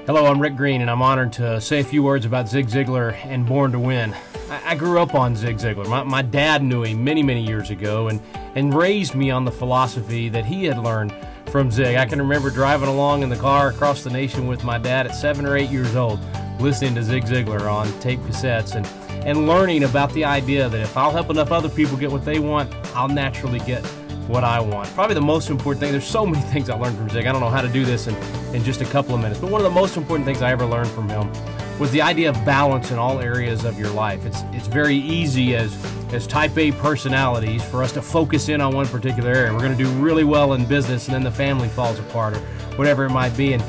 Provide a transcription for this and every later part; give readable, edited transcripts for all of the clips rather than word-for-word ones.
Hello, I'm Rick Green, and I'm honored to say a few words about Zig Ziglar and Born to Win. I grew up on Zig Ziglar. My dad knew him many years ago and raised me on the philosophy that he had learned from Zig. I can remember driving along in the car across the nation with my dad at 7 or 8 years old, listening to Zig Ziglar on tape cassettes and learning about the idea that if I'll help enough other people get what they want, I'll naturally get what I want. Probably the most important thing, there's so many things I learned from Zig. I don't know how to do this in just a couple of minutes, but one of the most important things I ever learned from him was the idea of balance in all areas of your life. It's very easy as type A personalities for us to focus in on one particular area. We're going to do really well in business and then the family falls apart or whatever it might be. And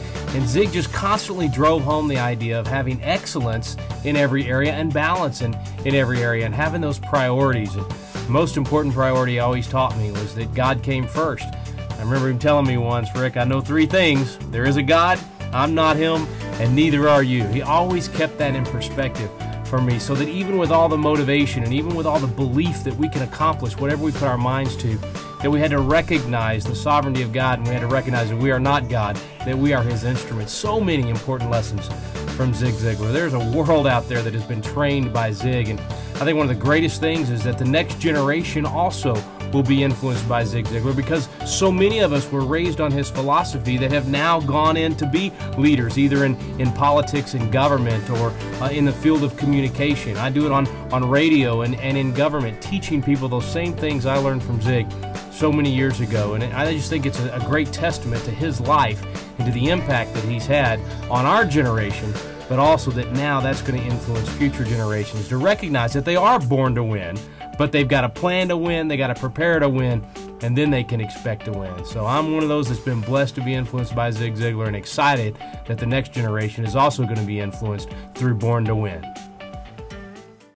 Zig just constantly drove home the idea of having excellence in every area and balance in every area and having those priorities. And the most important priority he always taught me was that God came first. I remember him telling me once, Rick, I know 3 things. There is a God, I'm not him, and neither are you. He always kept that in perspective for me, so that even with all the motivation and even with all the belief that we can accomplish whatever we put our minds to, that we had to recognize the sovereignty of God, and we had to recognize that we are not God, that we are his instruments. So many important lessons from Zig Ziglar. There's a world out there that has been trained by Zig, and I think one of the greatest things is that the next generation also will be influenced by Zig Ziglar, because so many of us were raised on his philosophy that have now gone in to be leaders, either in politics and government or in the field of communication. I do it on radio and in government, teaching people those same things I learned from Zig so many years ago. And I just think it's a great testament to his life and to the impact that he's had on our generation, but also that now that's going to influence future generations to recognize that they are born to win, but they've got to plan to win, they got to prepare to win, and then they can expect to win. So I'm one of those that's been blessed to be influenced by Zig Ziglar and excited that the next generation is also going to be influenced through Born to Win.